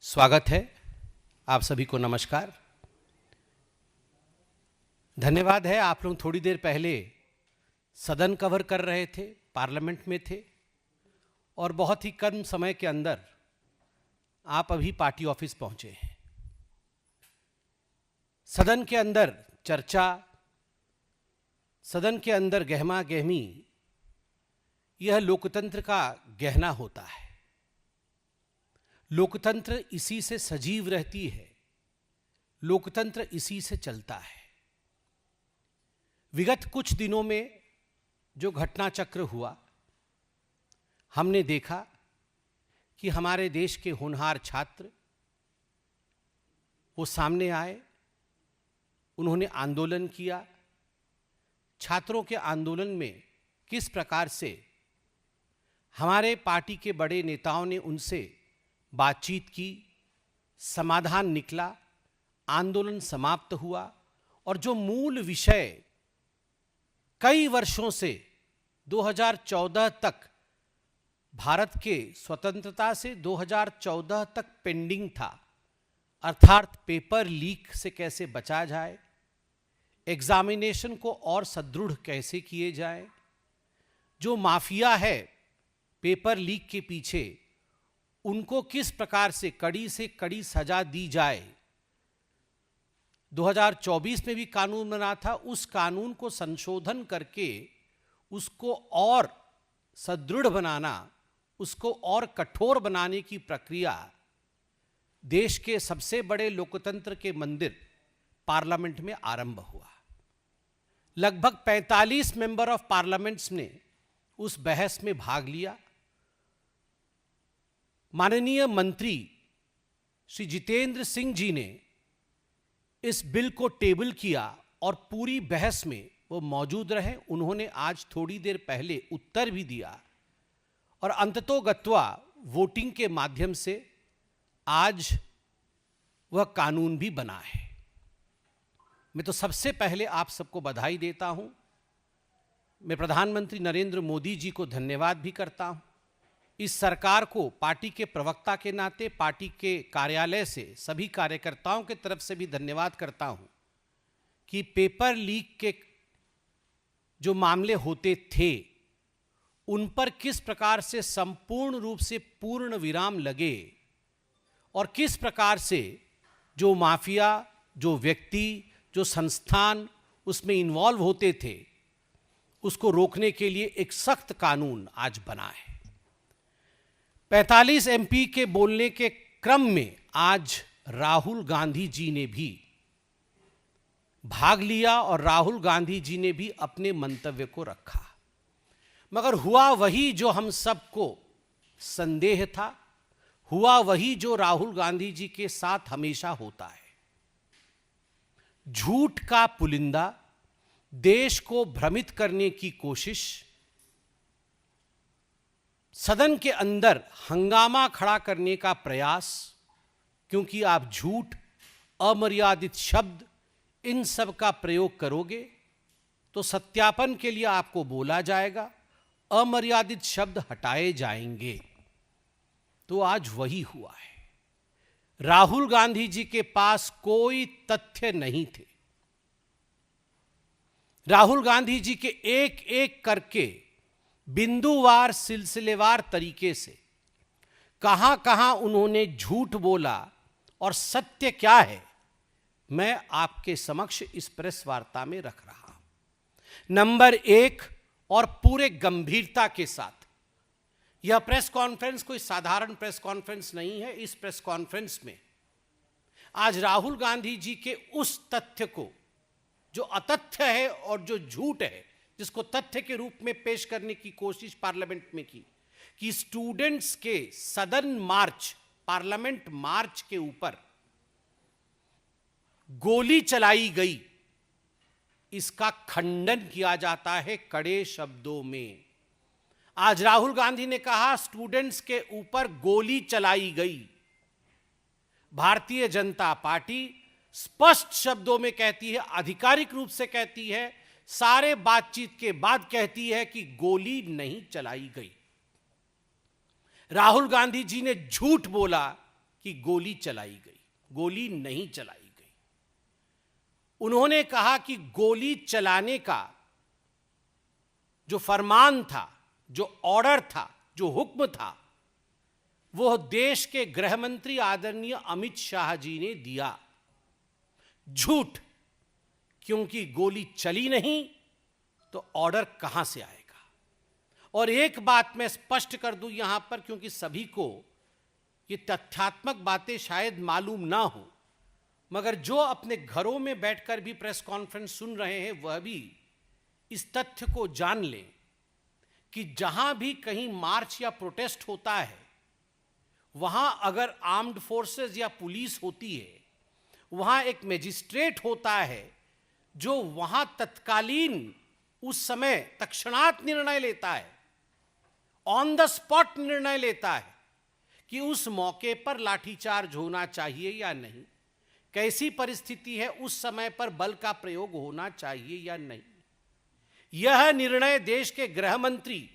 स्वागत है। आप सभी को नमस्कार। धन्यवाद है, आप लोग थोड़ी देर पहले सदन कवर कर रहे थे, पार्लियामेंट में थे और बहुत ही कम समय के अंदर आप अभी पार्टी ऑफिस पहुंचे हैं। सदन के अंदर चर्चा, सदन के अंदर गहमा गहमी, यह लोकतंत्र का गहना होता है। लोकतंत्र इसी से सजीव रहती है, लोकतंत्र इसी से चलता है। विगत कुछ दिनों में जो घटना चक्र हुआ, हमने देखा कि हमारे देश के होनहार छात्र वो सामने आए, उन्होंने आंदोलन किया। छात्रों के आंदोलन में किस प्रकार से हमारे पार्टी के बड़े नेताओं ने उनसे बातचीत की, समाधान निकला, आंदोलन समाप्त हुआ और जो मूल विषय कई वर्षों से 2014 तक, भारत के स्वतंत्रता से 2014 तक पेंडिंग था, अर्थात पेपर लीक से कैसे बचा जाए, एग्जामिनेशन को और सुदृढ़ कैसे किए जाए, जो माफिया है पेपर लीक के पीछे उनको किस प्रकार से कड़ी सजा दी जाए। 2024 में भी कानून बना था, उस कानून को संशोधन करके उसको और सुदृढ़ बनाना, उसको और कठोर बनाने की प्रक्रिया देश के सबसे बड़े लोकतंत्र के मंदिर पार्लियामेंट में आरंभ हुआ। लगभग 45 मेंबर ऑफ पार्लियामेंट्स ने उस बहस में भाग लिया। माननीय मंत्री श्री जितेंद्र सिंह जी ने इस बिल को टेबल किया और पूरी बहस में वो मौजूद रहे। उन्होंने आज थोड़ी देर पहले उत्तर भी दिया और अंततोगत्वा वोटिंग के माध्यम से आज वह कानून भी बना है। मैं तो सबसे पहले आप सबको बधाई देता हूं। मैं प्रधानमंत्री नरेंद्र मोदी जी को धन्यवाद भी करता हूं। इस सरकार को पार्टी के प्रवक्ता के नाते, पार्टी के कार्यालय से सभी कार्यकर्ताओं के तरफ से भी धन्यवाद करता हूं कि पेपर लीक के जो मामले होते थे उन पर किस प्रकार से संपूर्ण रूप से पूर्ण विराम लगे और किस प्रकार से जो माफिया, जो व्यक्ति, जो संस्थान उसमें इन्वॉल्व होते थे, उसको रोकने के लिए एक सख्त कानून आज बना है। 45 एमपी के बोलने के क्रम में आज राहुल गांधी जी ने भी भाग लिया और राहुल गांधी जी ने भी अपने मंतव्य को रखा, मगर हुआ वही जो हम सबको संदेह था, हुआ वही जो राहुल गांधी जी के साथ हमेशा होता है। झूठ का पुलिंदा, देश को भ्रमित करने की कोशिश, सदन के अंदर हंगामा खड़ा करने का प्रयास, क्योंकि आप झूठ, अमर्यादित शब्द, इन सब का प्रयोग करोगे तो सत्यापन के लिए आपको बोला जाएगा, अमर्यादित शब्द हटाए जाएंगे। तो आज वही हुआ है। राहुल गांधी जी के पास कोई तथ्य नहीं थे। राहुल गांधी जी के एक एक करके बिंदुवार, सिलसिलेवार तरीके से कहां कहां उन्होंने झूठ बोला और सत्य क्या है, मैं आपके समक्ष इस प्रेस वार्ता में रख रहा हूं। नंबर एक, और पूरे गंभीरता के साथ, यह प्रेस कॉन्फ्रेंस कोई साधारण प्रेस कॉन्फ्रेंस नहीं है। इस प्रेस कॉन्फ्रेंस में आज राहुल गांधी जी के उस तथ्य को, जो अतथ्य है और जो झूठ है, जिसको तथ्य के रूप में पेश करने की कोशिश पार्लियामेंट में की, कि स्टूडेंट्स के सदन मार्च, पार्लियामेंट मार्च के ऊपर गोली चलाई गई, इसका खंडन किया जाता है कड़े शब्दों में। आज राहुल गांधी ने कहा स्टूडेंट्स के ऊपर गोली चलाई गई। भारतीय जनता पार्टी स्पष्ट शब्दों में कहती है, आधिकारिक रूप से कहती है, सारे बातचीत के बाद कहती है कि गोली नहीं चलाई गई। राहुल गांधी जी ने झूठ बोला कि कि गोली चलाई गई। गोली नहीं चलाई गई। उन्होंने कहा कि गोली चलाने का जो फरमान था, जो ऑर्डर था, जो हुक्म था, वह देश के गृह मंत्री आदरणीय अमित शाह जी ने दिया। झूठ, क्योंकि गोली चली नहीं तो ऑर्डर कहां से आएगा। और एक बात मैं स्पष्ट कर दूं यहां पर, क्योंकि सभी को ये तथ्यात्मक बातें शायद मालूम ना हो, मगर जो अपने घरों में बैठकर भी प्रेस कॉन्फ्रेंस सुन रहे हैं वह भी इस तथ्य को जान लें कि जहां भी कहीं मार्च या प्रोटेस्ट होता है, वहां अगर आर्म्ड फोर्सेस या पुलिस होती है, वहां एक मजिस्ट्रेट होता है जो वहां तत्कालीन उस समय तत्क्षणात निर्णय लेता है, ऑन द स्पॉट निर्णय लेता है कि उस मौके पर लाठीचार्ज होना चाहिए या नहीं, कैसी परिस्थिति है, उस समय पर बल का प्रयोग होना चाहिए या नहीं। यह निर्णय देश के गृह मंत्री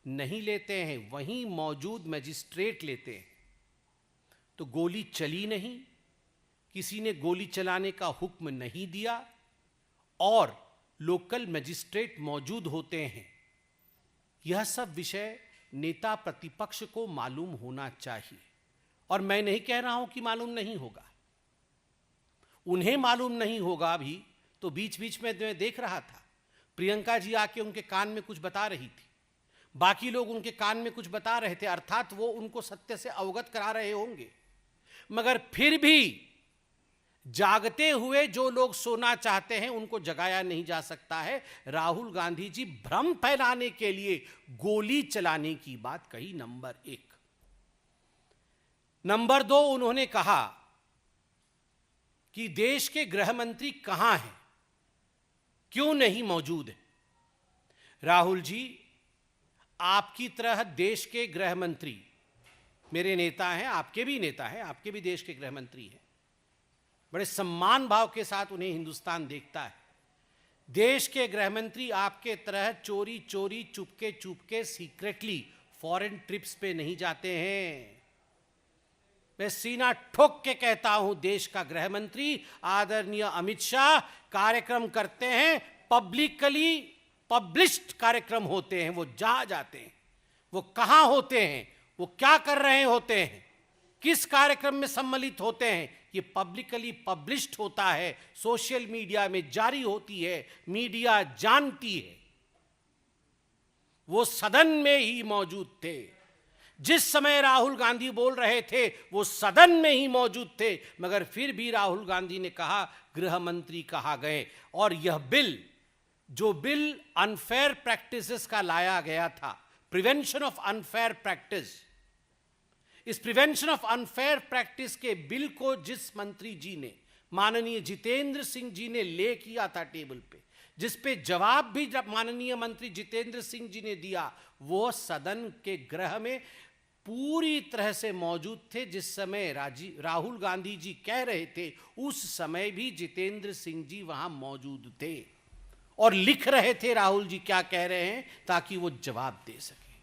नहीं लेते हैं, वहीं मौजूद मजिस्ट्रेट लेते हैं। तो गोली चली नहीं, किसी ने गोली चलाने का हुक्म नहीं दिया और लोकल मजिस्ट्रेट मौजूद होते हैं। यह सब विषय नेता प्रतिपक्ष को मालूम होना चाहिए। और मैं नहीं कह रहा हूं कि मालूम नहीं होगा, उन्हें मालूम नहीं होगा भी। तो बीच बीच में मैं देख रहा था, प्रियंका जी आके उनके कान में कुछ बता रही थी, बाकी लोग उनके कान में कुछ बता रहे थे, अर्थात वो उनको सत्य से अवगत करा रहे होंगे। मगर फिर भी जागते हुए जो लोग सोना चाहते हैं उनको जगाया नहीं जा सकता है। राहुल गांधी जी भ्रम फैलाने के लिए गोली चलाने की बात कही, नंबर 1। नंबर 2, उन्होंने कहा कि देश के गृह मंत्री कहां हैं, क्यों नहीं मौजूद है। राहुल जी, आपकी तरह देश के गृह मंत्री मेरे नेता हैं, आपके भी नेता हैं, आपके भी देश के गृह मंत्री हैं। बड़े सम्मान भाव के साथ उन्हें हिंदुस्तान देखता है। देश के गृह मंत्री आपके तरह चोरी चोरी, Chupke Chupke, secretly foreign trips पे नहीं जाते हैं। मैं सीना ठोक के कहता हूं, देश का गृह मंत्री आदरणीय अमित शाह कार्यक्रम करते हैं, पब्लिकली पब्लिश्ड कार्यक्रम होते हैं। वो जहां जाते हैं, वो कहां होते हैं, वो क्या कर रहे होते हैं, किस कार्यक्रम में सम्मिलित होते हैं, ये पब्लिकली पब्लिश्ड होता है, सोशल मीडिया में जारी होती है, मीडिया जानती है। वो सदन में ही मौजूद थे। जिस समय राहुल गांधी बोल रहे थे वो सदन में ही मौजूद थे, मगर फिर भी राहुल गांधी ने कहा गृह मंत्री कहा गए। और यह बिल, जो बिल अनफेयर प्रैक्टिसेस का लाया गया था, प्रिवेंशन ऑफ अनफेयर प्रैक्टिस, इस प्रिवेंशन ऑफ अनफेयर प्रैक्टिस के बिल को जिस मंत्री जी ने, माननीय जितेंद्र सिंह जी ने ले किया था टेबल पे, जिस पे जवाब भी माननीय मंत्री जितेंद्र सिंह जी ने दिया, वो सदन के गृह में पूरी तरह से मौजूद थे। जिस समय राहुल गांधी जी कह रहे थे, उस समय भी जितेंद्र सिंह जी वहां मौजूद थे और लिख रहे थे राहुल जी क्या कह रहे हैं, ताकि वो जवाब दे सके।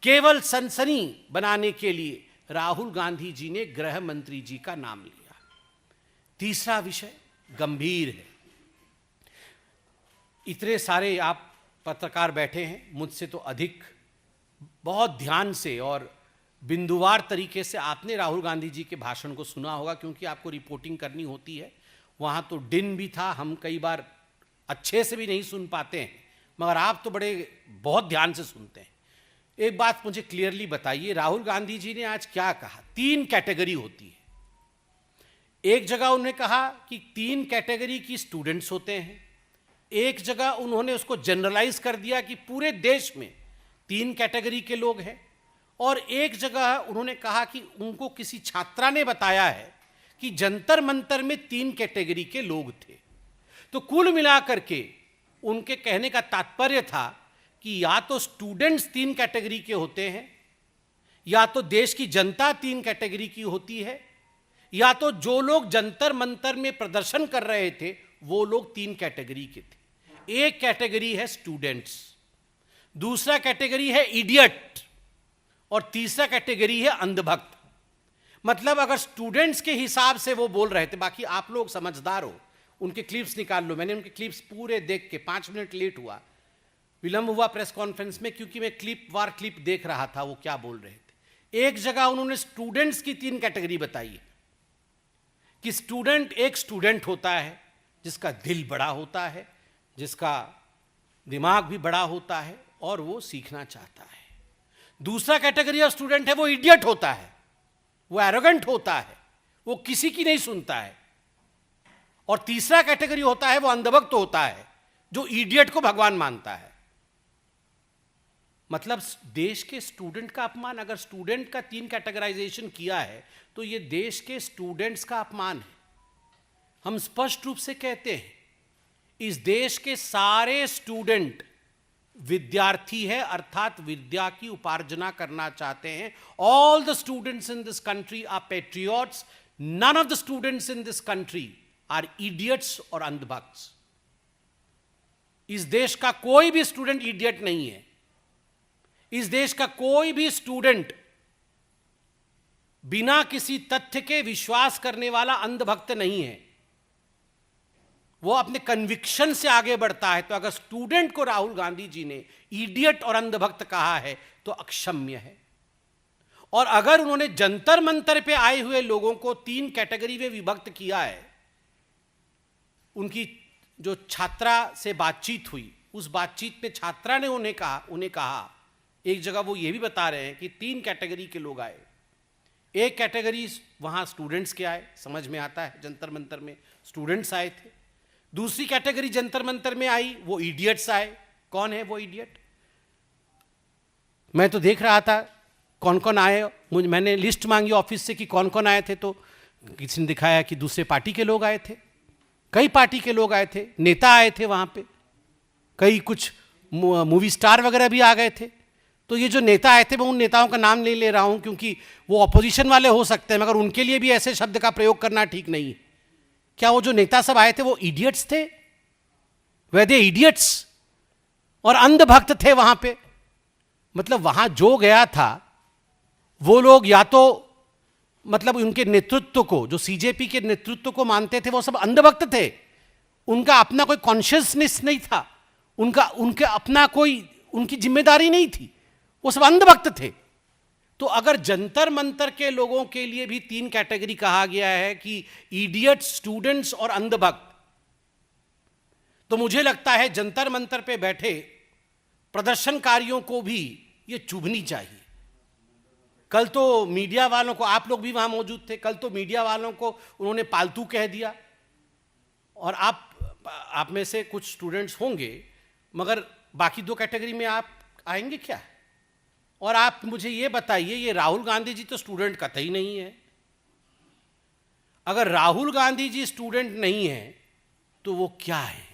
केवल सनसनी बनाने के लिए राहुल गांधी जी ने गृह मंत्री जी का नाम लिया। तीसरा विषय गंभीर है। इतने सारे आप पत्रकार बैठे हैं, मुझसे तो अधिक बहुत ध्यान से और बिंदुवार तरीके से आपने राहुल गांधी जी के भाषण को सुना होगा, क्योंकि आपको रिपोर्टिंग करनी होती है। वहाँ तो दिन भी था, हम कई बार अच्छे से भी नहीं सुन पाते हैं, मगर आप तो बड़े बहुत ध्यान से सुनते हैं। एक बात मुझे क्लियरली बताइए, राहुल गांधी जी ने आज क्या कहा? 3 कैटेगरी होती है। एक जगह उन्होंने कहा कि 3 कैटेगरी की स्टूडेंट्स होते हैं, एक जगह उन्होंने उसको जनरलाइज कर दिया कि पूरे देश में 3 कैटेगरी के लोग हैं, और एक जगह उन्होंने कहा कि उनको किसी छात्रा ने बताया है कि जंतर मंतर में 3 कैटेगरी के लोग थे। तो कुल मिलाकर के उनके कहने का तात्पर्य था कि या तो स्टूडेंट्स 3 कैटेगरी के होते हैं, या तो देश की जनता 3 कैटेगरी की होती है, या तो जो लोग जंतर मंतर में प्रदर्शन कर रहे थे वो लोग 3 कैटेगरी के थे। एक कैटेगरी है स्टूडेंट्स, दूसरा कैटेगरी है इडियट, और तीसरा कैटेगरी है अंधभक्त। मतलब अगर स्टूडेंट्स के हिसाब से वो बोल रहे थे, बाकी आप लोग समझदार हो, उनके क्लिप्स निकाल लो। मैंने उनके क्लिप्स पूरे देख के 5 मिनट लेट हुआ, विलंब हुआ प्रेस कॉन्फ्रेंस में, क्योंकि मैं क्लिप देख रहा था वो क्या बोल रहे थे। एक जगह उन्होंने स्टूडेंट्स की 3 कैटेगरी बताई है कि एक स्टूडेंट होता है जिसका दिल बड़ा होता है, जिसका दिमाग भी बड़ा होता है और वो सीखना चाहता है। दूसरा कैटेगरी ऑफ स्टूडेंट है वो इडियट होता है, वो एरोगेंट होता है, वो किसी की नहीं सुनता है। और तीसरा कैटेगरी होता है वो अंधभक्त होता है, जो इडियट को भगवान मानता है। मतलब देश के स्टूडेंट का अपमान, अगर स्टूडेंट का 3 कैटेगराइजेशन किया है तो ये देश के स्टूडेंट्स का अपमान है। हम स्पष्ट रूप से कहते हैं इस देश के सारे स्टूडेंट विद्यार्थी है, अर्थात विद्या की उपार्जना करना चाहते हैं। All the students in this country are patriots, none of the students in this country are idiots और अंधभक्ts। इस देश का कोई भी स्टूडेंट इडियट नहीं है, इस देश का कोई भी स्टूडेंट बिना किसी तथ्य के विश्वास करने वाला अंधभक्त नहीं है, वो अपने कन्विक्शन से आगे बढ़ता है। तो अगर स्टूडेंट को राहुल गांधी जी ने इडियट और अंधभक्त कहा है तो अक्षम्य है। और अगर उन्होंने जंतर मंतर पे आए हुए लोगों को 3 कैटेगरी में विभक्त किया है, उनकी जो छात्रा से बातचीत हुई, उस बातचीत में छात्रा ने उन्हें कहा, एक जगह वो ये भी बता रहे हैं कि 3 कैटेगरी के लोग आए। एक कैटेगरी वहां स्टूडेंट्स के आए, समझ में आता है, जंतर मंतर में स्टूडेंट्स आए थे। दूसरी कैटेगरी जंतर मंतर में आई, वो इडियट्स आए। कौन है वो इडियट? मैं तो देख रहा था कौन कौन आए, मैंने लिस्ट मांगी ऑफिस से कि कौन कौन आए थे, तो किसी ने दिखाया कि दूसरे पार्टी के लोग आए थे, कई पार्टी के लोग आए थे, नेता आए थे वहां पे, कई कुछ मूवी स्टार वगैरह भी आ गए थे। तो ये जो नेता आए थे, मैं उन नेताओं का नाम नहीं ले रहा हूं क्योंकि वो ऑपोजिशन वाले हो सकते हैं, मगर उनके लिए भी ऐसे शब्द का प्रयोग करना ठीक नहीं है। क्या वो जो नेता सब आए थे वो इडियट्स थे? वे दे इडियट्स और अंधभक्त थे वहां पे? मतलब वहां जो गया था वो लोग या तो मतलब उनके नेतृत्व को, जो सीजेपी के नेतृत्व को मानते थे, वो सब अंधभक्त थे। उनका अपना कोई कॉन्शियसनेस नहीं था, उनका अपना कोई उनकी जिम्मेदारी नहीं थी, वो सब अंधभक्त थे। तो अगर जंतर मंतर के लोगों के लिए भी 3 कैटेगरी कहा गया है कि इडियट्स, स्टूडेंट्स और अंधभक्त, तो मुझे लगता है जंतर मंतर पे बैठे प्रदर्शनकारियों को भी ये चुभनी चाहिए। कल तो मीडिया वालों को, आप लोग भी वहां मौजूद थे, कल तो मीडिया वालों को उन्होंने पालतू कह दिया। और आप में से कुछ स्टूडेंट्स होंगे, मगर बाकी 2 कैटेगरी में आप आएंगे क्या? और आप मुझे ये बताइए, ये राहुल गांधी जी तो स्टूडेंट कतई नहीं है। अगर राहुल गांधी जी स्टूडेंट नहीं है तो वो क्या है?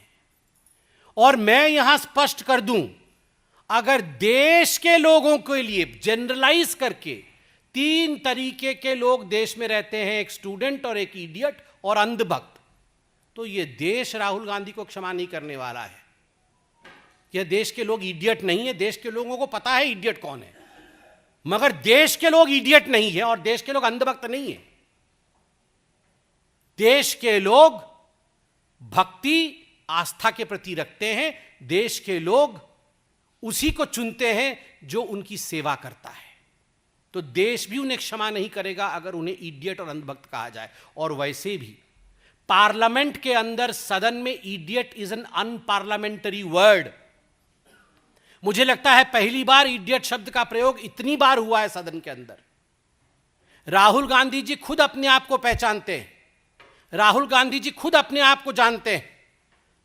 और मैं यहां स्पष्ट कर दूं, अगर देश के लोगों के लिए जनरलाइज करके 3 तरीके के लोग देश में रहते हैं, एक स्टूडेंट और एक इडियट और अंधभक्त, तो ये देश राहुल गांधी को क्षमा नहीं करने वाला है। यह देश के लोग इडियट नहीं है, देश के लोगों को पता है इडियट कौन है, मगर देश के लोग इडियट नहीं है और देश के लोग अंधभक्त नहीं है। देश के लोग भक्ति, आस्था के प्रति रखते हैं, देश के लोग उसी को चुनते हैं जो उनकी सेवा करता है। तो देश भी उन्हें क्षमा नहीं करेगा अगर उन्हें इडियट और अंधभक्त कहा जाए। और वैसे भी पार्लियामेंट के अंदर, सदन में, इडियट इज एन अनपार्लियामेंटरी वर्ड। मुझे लगता है पहली बार इडियट शब्द का प्रयोग इतनी बार हुआ है सदन के अंदर। राहुल गांधी जी खुद अपने आप को पहचानते हैं, राहुल गांधी जी खुद अपने आप को जानते हैं,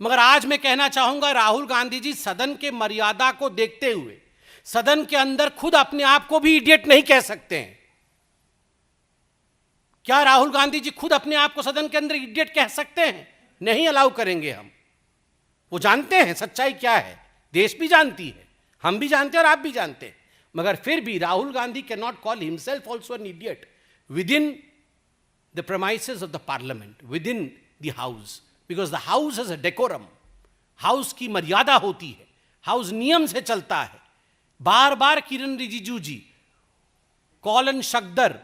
मगर आज मैं कहना चाहूंगा राहुल गांधी जी सदन के मर्यादा को देखते हुए सदन के अंदर खुद अपने आप को भी इडियट नहीं कह सकते हैं। क्या राहुल गांधी जी खुद अपने आप को सदन के अंदर इडियट कह सकते हैं? नहीं अलाउ करेंगे हम। वो जानते हैं सच्चाई क्या है, देश भी जानती है, हम भी जानते हैं और आप भी जानते हैं, मगर फिर भी Rahul Gandhi can not call himself also an idiot with in the premises of the parliament, with in the house, because the house has a decorum. House की मर्यादा होती है, हाउस नियम से चलता है। बार बार किरण रिजिजू जी, कॉलन शकदर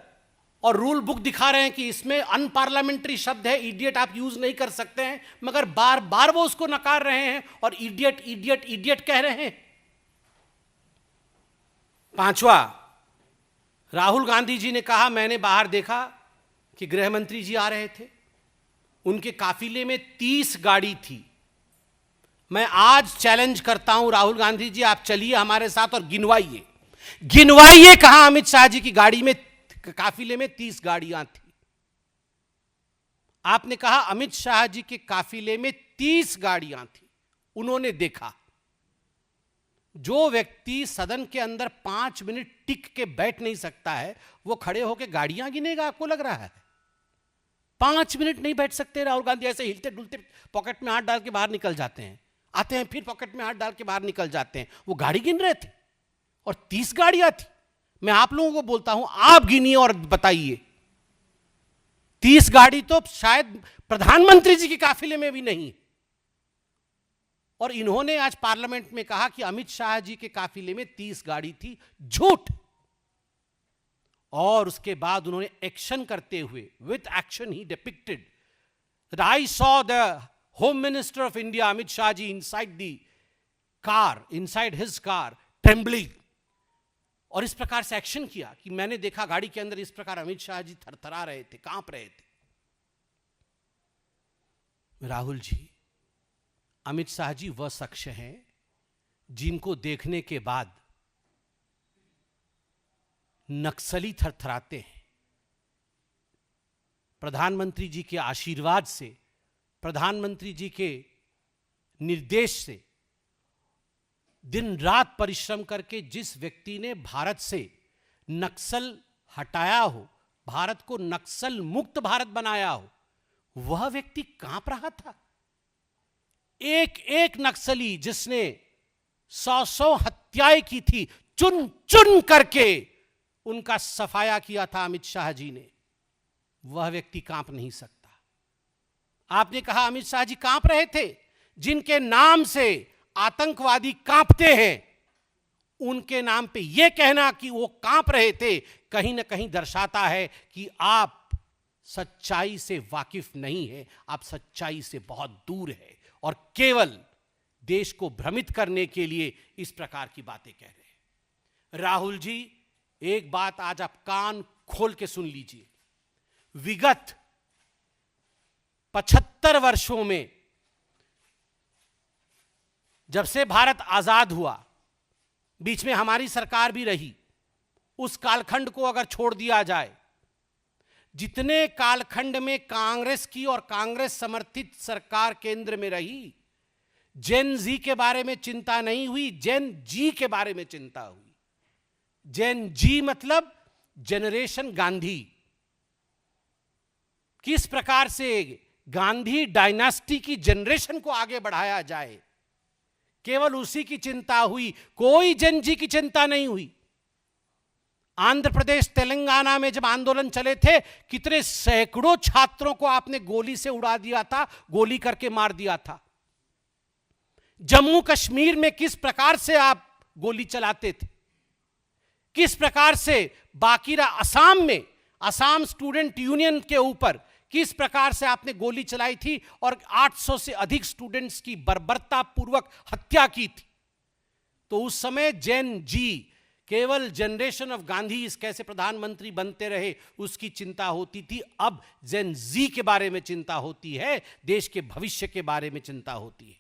और रूल बुक दिखा रहे हैं कि इसमें अनपार्लियामेंट्री शब्द है, इडियट आप यूज नहीं कर सकते हैं, मगर बार बार वो उसको नकार रहे हैं और इडियट इडियट इडियट कह रहे हैं। पांचवा, राहुल गांधी जी ने कहा, मैंने बाहर देखा कि गृह मंत्री जी आ रहे थे, उनके काफिले में 30 गाड़ी थी। मैं आज चैलेंज करता हूं राहुल गांधी जी, आप चलिए हमारे साथ और गिनवाइए, गिनवाइए कहां अमित शाह जी की गाड़ी में, काफिले में 30 गाड़ियां थी। आपने कहा अमित शाह जी के काफिले में 30 गाड़ियां थी, उन्होंने देखा। जो व्यक्ति सदन के अंदर 5 मिनट टिक के बैठ नहीं सकता है, वो खड़े होकर गाड़ियां गिनेगा, आपको लग रहा है? 5 मिनट नहीं बैठ सकते राहुल गांधी, ऐसे हिलते डुलते पॉकेट में हाथ डाल के बाहर निकल जाते हैं, आते हैं फिर पॉकेट में हाथ डाल के बाहर निकल जाते हैं। वो गाड़ी गिन रहे थे और 30 गाड़ियां थी। मैं आप लोगों को बोलता हूं, आप गिनिए और बताइए। 30 गाड़ी तो शायद प्रधानमंत्री जी के काफिले में भी नहीं। और इन्होंने आज पार्लियामेंट में कहा कि अमित शाह जी के काफिले में 30 गाड़ी थी, झूठ। और उसके बाद उन्होंने एक्शन करते हुए, विथ एक्शन ही depicted that I saw the home minister of India Amit Shah ji inside the car, inside his car, trembling. और इस प्रकार से एक्शन किया कि मैंने देखा गाड़ी के अंदर इस प्रकार अमित शाह जी थरथरा रहे थे, कांप रहे थे। राहुल जी, अमित शाह जी वह शख्स हैं जिनको देखने के बाद नक्सली थरथराते हैं। प्रधानमंत्री जी के आशीर्वाद से, प्रधानमंत्री जी के निर्देश से दिन रात परिश्रम करके जिस व्यक्ति ने भारत से नक्सल हटाया हो, भारत को नक्सल मुक्त भारत बनाया हो, वह व्यक्ति कांप रहा था। एक एक नक्सली जिसने 100 हत्याएं की थी, चुन चुन करके उनका सफाया किया था अमित शाह जी ने, वह व्यक्ति कांप नहीं सकता। आपने कहा अमित शाह जी कांप रहे थे। जिनके नाम से आतंकवादी कांपते हैं, उनके नाम पे यह कहना कि वो कांप रहे थे, कहीं ना कहीं दर्शाता है कि आप सच्चाई से वाकिफ नहीं है, आप सच्चाई से बहुत दूर है और केवल देश को भ्रमित करने के लिए इस प्रकार की बातें कह रहे हैं। राहुल जी, एक बात आज आप कान खोल के सुन लीजिए। विगत 75 वर्षों में, जब से भारत आजाद हुआ, बीच में हमारी सरकार भी रही, उस कालखंड को अगर छोड़ दिया जाए, जितने कालखंड में कांग्रेस की और कांग्रेस समर्थित सरकार केंद्र में रही, जेन जी के बारे में चिंता नहीं हुई, जेन जी के बारे में चिंता हुई। जेन जी मतलब जनरेशन गांधी। किस प्रकार से गांधी डायनास्टी की जनरेशन को आगे बढ़ाया जाए, केवल उसी की चिंता हुई, कोई जेन जी की चिंता नहीं हुई। आंध्र प्रदेश, तेलंगाना में जब आंदोलन चले थे, कितने सैकड़ों छात्रों को आपने गोली से उड़ा दिया था, गोली करके मार दिया था। जम्मू कश्मीर में किस प्रकार से आप गोली चलाते थे, किस प्रकार से बाकीरा असम में, असम स्टूडेंट यूनियन के ऊपर किस प्रकार से आपने गोली चलाई थी और 800 से अधिक स्टूडेंट्स की बर्बरता पूर्वक हत्या की थी। तो उस समय जेन जी, केवल जनरेशन ऑफ गांधी कैसे प्रधानमंत्री बनते रहे उसकी चिंता होती थी। अब जेन जी के बारे में चिंता होती है, देश के भविष्य के बारे में चिंता होती है।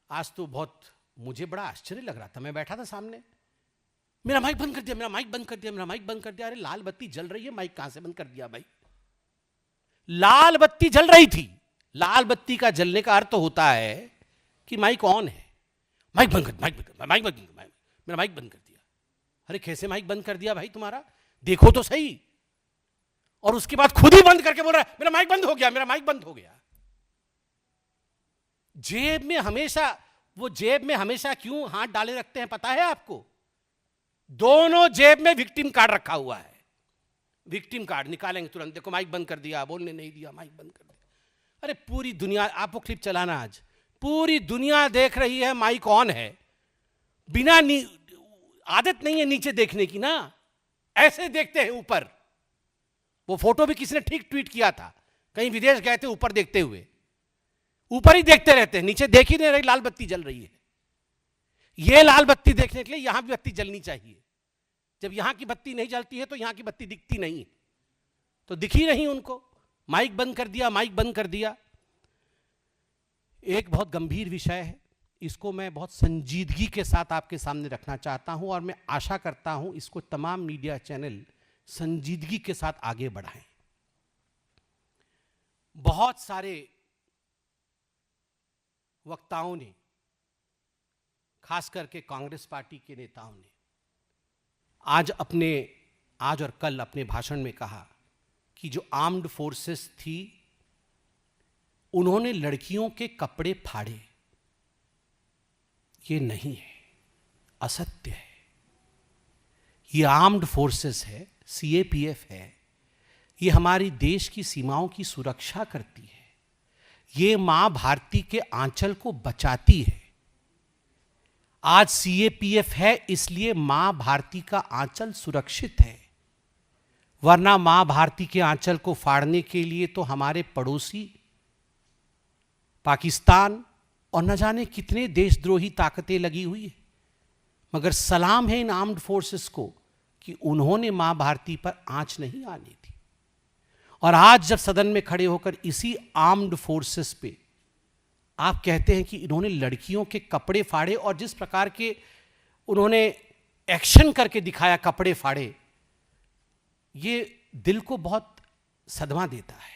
आज तो बहुत मुझे बड़ा आश्चर्य लग रहा था, मैं बैठा था सामने, मेरा माइक बंद कर दिया, मेरा माइक बंद कर दिया, मेरा माइक बंद कर दिया। अरे लाल बत्ती जल रही है, माइक कहां से बंद कर दिया भाई? लाल बत्ती जल रही थी। लाल बत्ती का जलने का अर्थ होता है कि माइक ऑन है। माइक बंद कर, माइक बंद कर, माइक बंद कर, मेरा माइक बंद कर दिया। अरे कैसे माइक बंद कर दिया भाई तुम्हारा? देखो तो सही। और उसके बाद खुद ही बंद करके बोल रहा है मेरा माइक बंद हो गया, मेरा माइक बंद हो गया। जेब में हमेशा, वो जेब में हमेशा क्यों हाथ डाले रखते हैं पता है आपको? दोनों जेब में विक्टिम कार्ड रखा हुआ है। विक्टिम कार्ड निकालेंगे तुरंत, देखो माइक बंद कर दिया, बोलने नहीं दिया, माइक बंद कर दिया। अरे पूरी दुनिया, आप वो क्लिप चलाना आज, पूरी दुनिया देख रही है माइक ऑन है, बिना आदत नहीं है नीचे देखने की ना, ऐसे देखते हैं ऊपर। वो फोटो भी किसी ने ठीक ट्वीट किया था, कहीं विदेश गए थे ऊपर देखते हुए, ऊपर ही देखते रहते हैं, नीचे देख ही नहीं रही, लाल बत्ती जल रही है। ये लाल बत्ती देखने के लिए यहां भी बत्ती जलनी चाहिए। जब यहां की बत्ती नहीं जलती है तो यहां की बत्ती दिखती नहीं, तो दिखी नहीं उनको, माइक बंद कर दिया, माइक बंद कर दिया। एक बहुत गंभीर विषय है, इसको मैं बहुत संजीदगी के साथ आपके सामने रखना चाहता हूं और मैं आशा करता हूं इसको तमाम मीडिया चैनल संजीदगी के साथ आगे बढ़ाएं। बहुत सारे वक्ताओं ने, खास करके कांग्रेस पार्टी के नेताओं ने आज और कल अपने भाषण में कहा कि जो आर्म्ड फोर्सेस थी उन्होंने लड़कियों के कपड़े फाड़े। ये नहीं है, असत्य है। ये आर्म्ड फोर्सेस है, सीएपीएफ है, ये हमारी देश की सीमाओं की सुरक्षा करती है। ये मां भारती के आंचल को बचाती है। आज सीएपीएफ है इसलिए मां भारती का आंचल सुरक्षित है, वरना मां भारती के आंचल को फाड़ने के लिए तो हमारे पड़ोसी पाकिस्तान और न जाने कितने देशद्रोही ताकतें लगी हुई है। मगर सलाम है इन आर्म्ड फोर्सेस को कि उन्होंने मां भारती पर आंच नहीं आने दी। और आज जब सदन में खड़े होकर इसी आर्म्ड फोर्सेस पे आप कहते हैं कि इन्होंने लड़कियों के कपड़े फाड़े, और जिस प्रकार के उन्होंने एक्शन करके दिखाया, कपड़े फाड़े, ये दिल को बहुत सदमा देता है।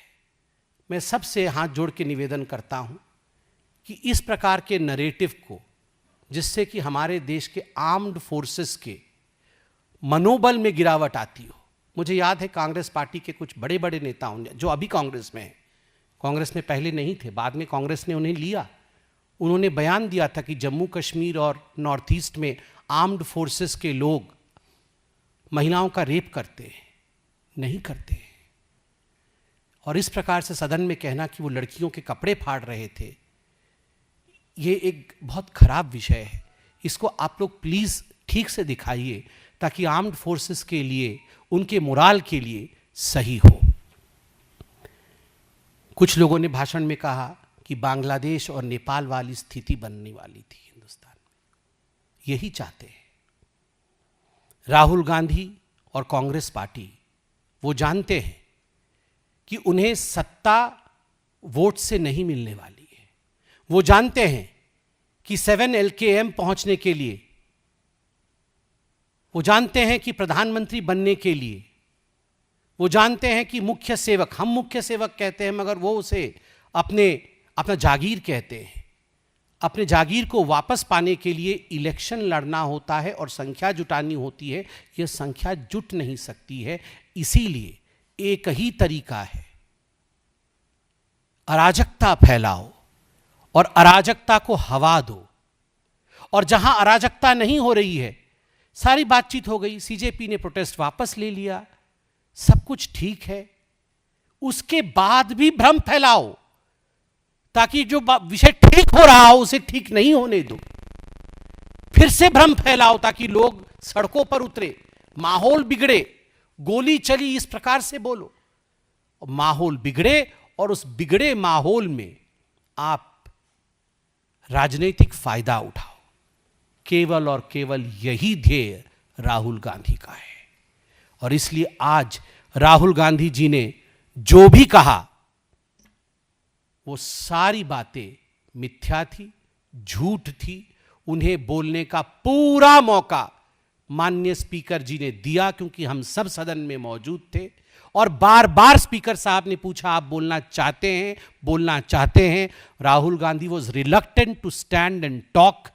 मैं सबसे हाथ जोड़ के निवेदन करता हूं कि इस प्रकार के नरेटिव को, जिससे कि हमारे देश के आर्म्ड फोर्सेस के मनोबल में गिरावट आती हो। मुझे याद है कांग्रेस पार्टी के कुछ बड़े बड़े नेताओं ने, जो अभी कांग्रेस में हैं, कांग्रेस में पहले नहीं थे, बाद में कांग्रेस ने उन्हें लिया, उन्होंने बयान दिया था कि जम्मू कश्मीर और नॉर्थ ईस्ट में आर्म्ड फोर्सेस के लोग महिलाओं का रेप करते हैं। नहीं करते हैं। और इस प्रकार से सदन में कहना कि वो लड़कियों के कपड़े फाड़ रहे थे, ये एक बहुत खराब विषय है। इसको आप लोग प्लीज ठीक से दिखाइए ताकि आर्म्ड फोर्सेस के लिए, उनके मोराल के लिए सही हो। कुछ लोगों ने भाषण में कहा कि बांग्लादेश और नेपाल वाली स्थिति बनने वाली थी हिंदुस्तान में। यही चाहते हैं राहुल गांधी और कांग्रेस पार्टी। वो जानते हैं कि उन्हें सत्ता वोट से नहीं मिलने वाली है। वो जानते हैं कि 7 LKM पहुंचने के लिए, वो जानते हैं कि प्रधानमंत्री बनने के लिए, वो जानते हैं कि मुख्य सेवक, हम मुख्य सेवक कहते हैं मगर वो उसे अपना जागीर कहते हैं। अपने जागीर को वापस पाने के लिए इलेक्शन लड़ना होता है और संख्या जुटानी होती है। यह संख्या जुट नहीं सकती है। इसीलिए एक ही तरीका है, अराजकता फैलाओ और अराजकता को हवा दो। और जहां अराजकता नहीं हो रही है, सारी बातचीत हो गई, सीजेपी ने प्रोटेस्ट वापस ले लिया, सब कुछ ठीक है, उसके बाद भी भ्रम फैलाओ ताकि जो विषय ठीक हो रहा हो उसे ठीक नहीं होने दो। फिर से भ्रम फैलाओ ताकि लोग सड़कों पर उतरे, माहौल बिगड़े, गोली चली, इस प्रकार से बोलो। माहौल बिगड़े और उस बिगड़े माहौल में आप राजनीतिक फायदा उठाओ। केवल और केवल यही ध्येय राहुल गांधी का है। और इसलिए आज राहुल गांधी जी ने जो भी कहा वो सारी बातें मिथ्या थी, झूठ थी। उन्हें बोलने का पूरा मौका माननीय स्पीकर जी ने दिया, क्योंकि हम सब सदन में मौजूद थे और बार बार स्पीकर साहब ने पूछा आप बोलना चाहते हैं, बोलना चाहते हैं। Rahul Gandhi was reluctant to stand and talk.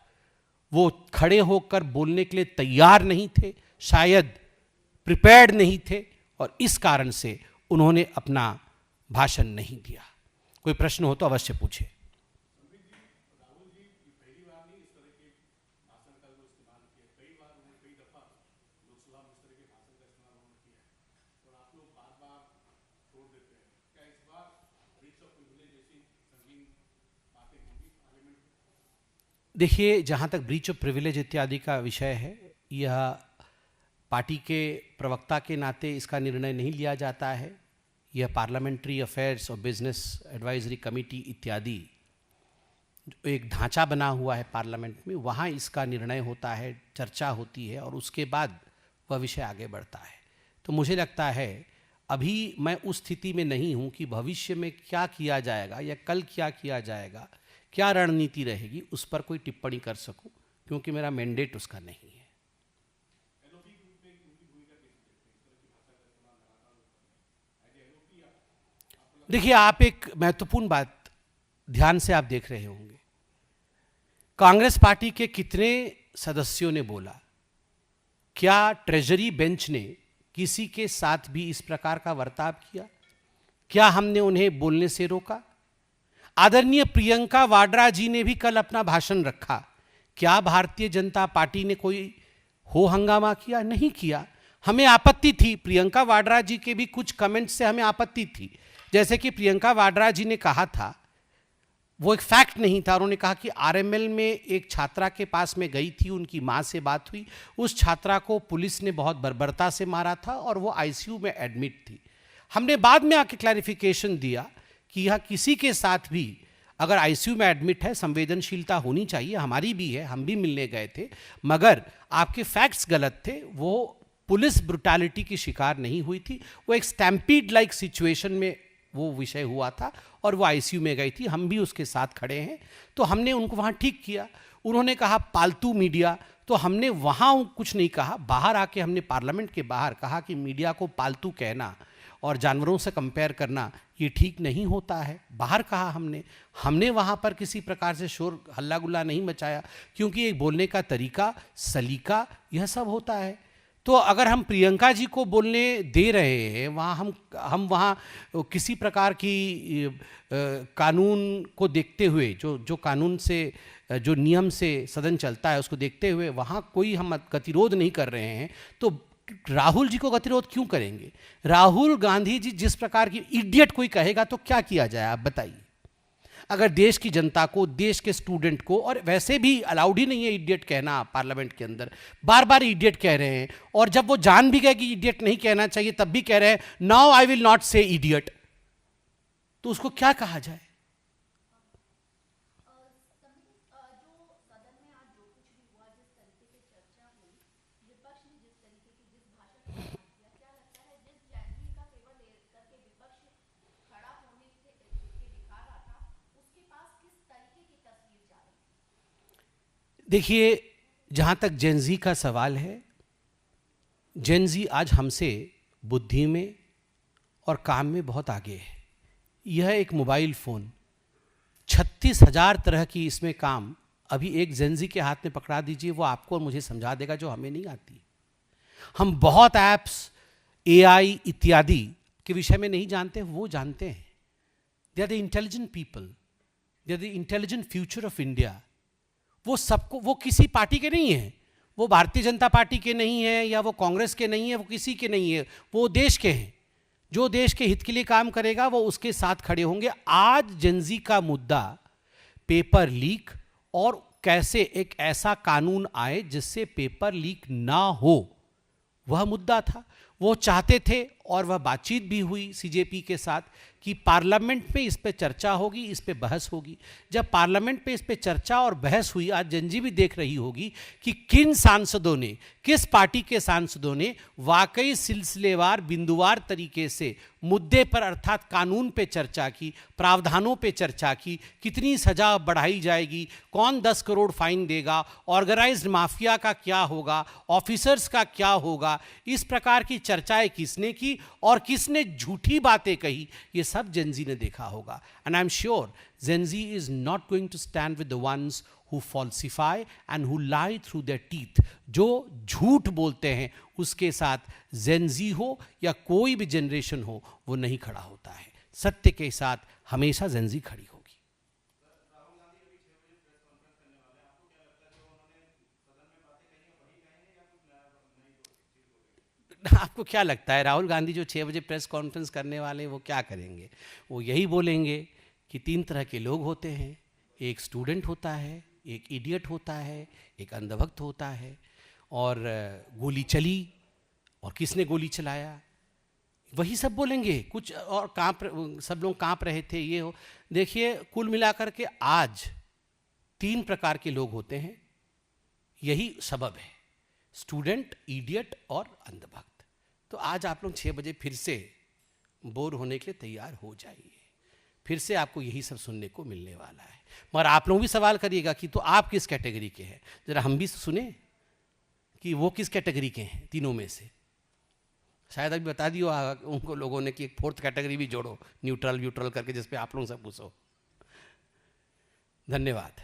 वो खड़े होकर बोलने के लिए तैयार नहीं थे, शायद प्रिपेयर्ड नहीं थे, और इस कारण से उन्होंने अपना भाषण नहीं दिया। कोई प्रश्न हो तो अवश्य पूछे। देखिए, जहाँ तक ब्रीच ऑफ प्रिविलेज इत्यादि का विषय है, यह पार्टी के प्रवक्ता के नाते इसका निर्णय नहीं लिया जाता है। यह पार्लियामेंट्री अफेयर्स और बिजनेस एडवाइजरी कमेटी इत्यादि एक ढांचा बना हुआ है पार्लियामेंट में, वहाँ इसका निर्णय होता है, चर्चा होती है और उसके बाद वह विषय आगे बढ़ता है। तो मुझे लगता है अभी मैं उस स्थिति में नहीं हूँ कि भविष्य में क्या किया जाएगा या कल क्या किया जाएगा, क्या रणनीति रहेगी, उस पर कोई टिप्पणी कर सकूं, क्योंकि मेरा मैंडेट उसका नहीं है। देखिए, आप एक महत्वपूर्ण बात ध्यान से आप देख रहे होंगे, कांग्रेस पार्टी के कितने सदस्यों ने बोला, क्या ट्रेजरी बेंच ने किसी के साथ भी इस प्रकार का बर्ताव किया? क्या हमने उन्हें बोलने से रोका? आदरणीय प्रियंका वाड्रा जी ने भी कल अपना भाषण रखा, क्या भारतीय जनता पार्टी ने कोई हो हंगामा किया? नहीं किया। हमें आपत्ति थी, प्रियंका वाड्रा जी के भी कुछ कमेंट्स से हमें आपत्ति थी। जैसे कि प्रियंका वाड्रा जी ने कहा था, वो एक फैक्ट नहीं था, उन्होंने कहा कि आरएमएल में एक छात्रा के पास में गई थी, उनकी माँ से बात हुई, उस छात्रा को पुलिस ने बहुत बर्बरता से मारा था और वो आईसीयू में एडमिट थी। हमने बाद में आके क्लैरिफिकेशन दिया कि यह किसी के साथ भी अगर आईसीयू में एडमिट है, संवेदनशीलता होनी चाहिए, हमारी भी है, हम भी मिलने गए थे, मगर आपके फैक्ट्स गलत थे। वो पुलिस ब्रुटैलिटी की शिकार नहीं हुई थी, वो एक स्टैम्पीड लाइक सिचुएशन में वो विषय हुआ था और वो आईसीयू में गई थी, हम भी उसके साथ खड़े हैं। तो हमने उनको वहाँ ठीक किया। उन्होंने कहा पालतू मीडिया, तो हमने वहाँ कुछ नहीं कहा, बाहर आके हमने पार्लियामेंट के बाहर कहा कि मीडिया को पालतू कहना और जानवरों से कंपेयर करना ये ठीक नहीं होता है। बाहर कहा हमने वहाँ पर किसी प्रकार से शोर हल्ला गुल्ला नहीं मचाया, क्योंकि एक बोलने का तरीका, सलीका, यह सब होता है। तो अगर हम प्रियंका जी को बोलने दे रहे हैं, वहाँ हम वहाँ किसी प्रकार की कानून को देखते हुए, जो कानून से, जो नियम से सदन चलता है उसको देखते हुए वहाँ कोई हम गतिरोध नहीं कर रहे हैं, तो राहुल जी को गतिरोध क्यों करेंगे? राहुल गांधी जी जिस प्रकार की इडियट कोई कहेगा तो क्या किया जाए, आप बताइए। अगर देश की जनता को, देश के स्टूडेंट को, और वैसे भी अलाउड ही नहीं है इडियट कहना पार्लियामेंट के अंदर, बार बार इडियट कह रहे हैं, और जब वो जान भी गए कि इडियट नहीं कहना चाहिए तब भी कह रहे हैं नाउ आई विल नॉट से इडियट, तो उसको क्या कहा जाए? देखिए, जहाँ तक जेनजी का सवाल है, जेनजी आज हमसे बुद्धि में और काम में बहुत आगे है। यह एक मोबाइल फ़ोन, 36,000 तरह की इसमें काम अभी एक जेनजी के हाथ में पकड़ा दीजिए, वो आपको और मुझे समझा देगा जो हमें नहीं आती। हम बहुत ऐप्स, एआई इत्यादि के विषय में नहीं जानते, वो जानते हैं। They are the intelligent people, they are the intelligent future of India. वो सबको, वो किसी पार्टी के नहीं है, वो भारतीय जनता पार्टी के नहीं है या वो कांग्रेस के नहीं है, वो किसी के नहीं है, वो देश के हैं। जो देश के हित के लिए काम करेगा वो उसके साथ खड़े होंगे। आज जेनजी का मुद्दा पेपर लीक और कैसे एक ऐसा कानून आए जिससे पेपर लीक ना हो, वह मुद्दा था। वो चाहते थे और वह बातचीत भी हुई सीजेपी के साथ कि पार्लियामेंट में इस पे चर्चा होगी, इस पे बहस होगी। जब पार्लियामेंट पे इस पे चर्चा और बहस हुई, आज जनजी भी देख रही होगी कि किन सांसदों ने, किस पार्टी के सांसदों ने वाकई सिलसिलेवार, बिंदुवार तरीके से मुद्दे पर अर्थात कानून पे चर्चा की, प्रावधानों पे चर्चा की, कितनी सजा बढ़ाई जाएगी, कौन 10 करोड़ फाइन देगा, ऑर्गेनाइज्ड माफिया का क्या होगा, ऑफिसर्स का क्या होगा, इस प्रकार की चर्चाएं किसने की और किसने झूठी बातें कही, ये सब जेनजी ने देखा होगा। And I am sure Gen Z is not going to stand with the ones who falsify and who lie through their teeth। जो झूठ बोलते हैं उसके साथ जेनजी हो या कोई भी जनरेशन हो, वो नहीं खड़ा होता है। सत्य के साथ हमेशा जेनजी खड़ी होगी। आपको क्या लगता है राहुल गांधी जो 6 बजे प्रेस कॉन्फ्रेंस करने वाले हैं वो क्या करेंगे? वो यही बोलेंगे कि 3 तरह के लोग होते हैं, एक स्टूडेंट होता है, एक इडियट होता है, एक अंधभक्त होता है, और गोली चली और किसने गोली चलाया, वही सब बोलेंगे। कुछ और सब लोग कांप रहे थे, ये हो। देखिए, कुल मिलाकर के आज 3 प्रकार के लोग होते हैं, यही सबब है, स्टूडेंट, इडियट और अंधभक्त। तो आज आप लोग 6 बजे फिर से बोर होने के लिए तैयार हो जाइए, फिर से आपको यही सब सुनने को मिलने वाला है। मगर आप लोग भी सवाल करिएगा कि तो आप किस कैटेगरी के हैं, जरा हम भी सुने कि वो किस कैटेगरी के हैं तीनों में से। शायद अभी बता दियो उनको लोगों ने कि एक 4th कैटेगरी भी जोड़ो, न्यूट्रल करके, जिस पे आप लोग सब पूछो। धन्यवाद।